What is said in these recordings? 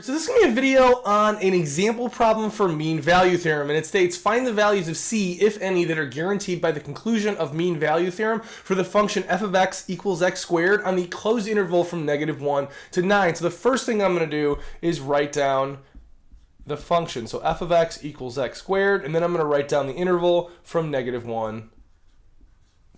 So this is going to be a video on an example problem for mean value theorem, and it states find the values of c, if any, that are guaranteed by the conclusion of mean value theorem for the function f of x equals x squared on the closed interval from -1 to 9. So the first thing I'm going to do is write down the function. So f of x equals x squared, and then I'm going to write down the interval from -1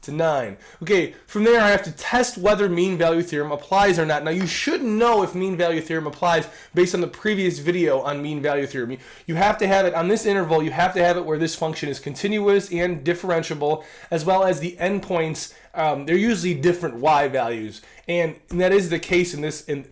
to 9. Okay, from there I have to test whether mean value theorem applies or not. Now you should know if mean value theorem applies based on the previous video on mean value theorem. You have to have it on this interval, you have to have it where this function is continuous and differentiable, as well as the endpoints, they're usually different y values. And that is the case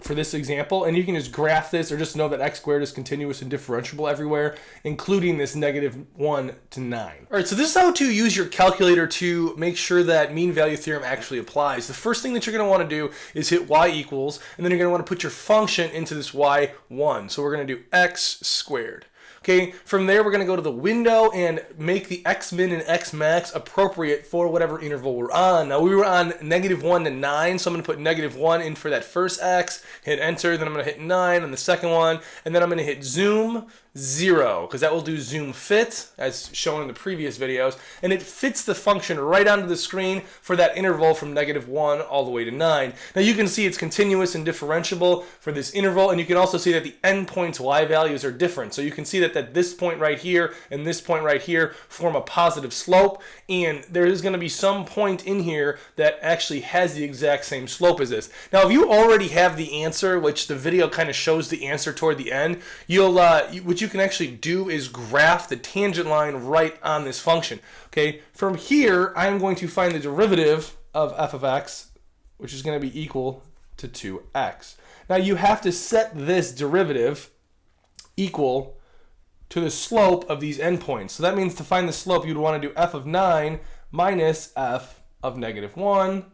for this example, and you can just graph this or just know that x squared is continuous and differentiable everywhere, including this -1 to 9. All right, so this is how to use your calculator to make sure that mean value theorem actually applies. The first thing that you're going to want to do is hit y equals, and then you're going to want to put your function into this y1. So we're going to do x squared. Okay, from there we're going to go to the window and make the x min and x max appropriate for whatever interval we're on. Now we were on -1 to 9, so I'm going to put -1 in for that first x, hit enter, then I'm going to hit 9 on the second one, and then I'm going to hit zoom 0, because that will do zoom fit, as shown in the previous videos, and it fits the function right onto the screen for that interval from -1 all the way to 9. Now you can see it's continuous and differentiable for this interval, and you can also see that the endpoints y values are different. So you can see that this point right here and this point right here form a positive slope, and there is going to be some point in here that actually has the exact same slope as this. Now if you already have the answer, which the video kind of shows the answer toward the end, what you can actually do is graph the tangent line right on this function. Okay, from here I'm going to find the derivative of f of x, which is going to be equal to 2x. Now you have to set this derivative equal to the slope of these endpoints. So that means to find the slope you'd want to do f of 9 minus f of -1,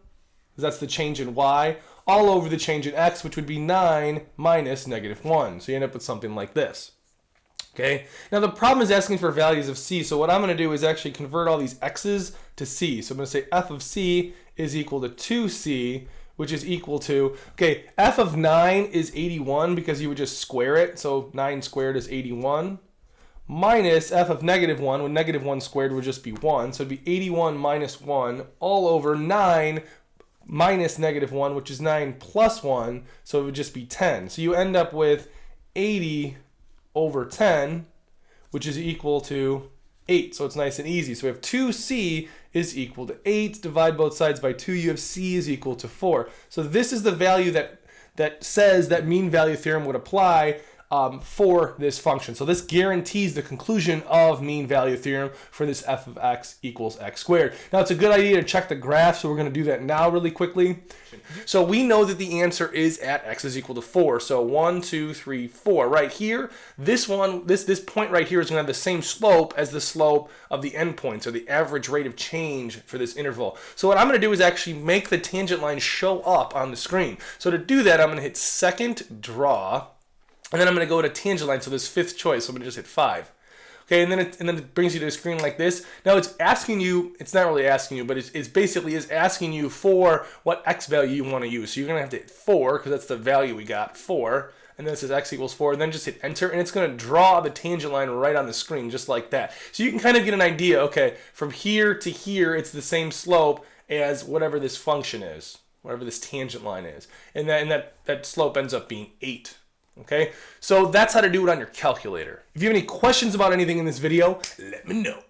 because that's the change in y, all over the change in x, which would be 9 minus -1. So you end up with something like this. Okay, now the problem is asking for values of c, so what I'm going to do is actually convert all these x's to c. So I'm going to say f of c is equal to 2c, which is equal to, okay, f of 9 is 81 because you would just square it, so 9 squared is 81, minus f of -1, when -1 squared would just be 1, so it'd be 81 minus 1 all over 9 minus -1, which is 9 plus 1, so it would just be 10. So you end up with 80 over 10, which is equal to 8. So it's nice and easy. So we have 2c is equal to 8. Divide both sides by 2. You have c is equal to 4. So this is the value that says that mean value theorem would apply for this function. So this guarantees the conclusion of mean value theorem for this f of x equals x squared. Now it's a good idea to check the graph, so we're going to do that now really quickly. So we know that the answer is at x is equal to 4. So 1, 2, 3, 4. Right here, this point right here is going to have the same slope as the slope of the endpoints, or the average rate of change for this interval. So what I'm going to do is actually make the tangent line show up on the screen. So to do that, I'm going to hit second draw, and then I'm going to go to tangent line, so this fifth choice, so I'm going to just hit 5. Okay, and then it brings you to a screen like this. Now it's asking you, it's not really asking you, but it's basically is asking you for what x value you want to use. So you're going to have to hit 4, because that's the value we got, 4. And then it says x equals 4, and then just hit enter, and it's going to draw the tangent line right on the screen, just like that. So you can kind of get an idea, okay, from here to here, it's the same slope as whatever this function is, whatever this tangent line is. And that slope ends up being 8. Okay, so that's how to do it on your calculator. If you have any questions about anything in this video, let me know.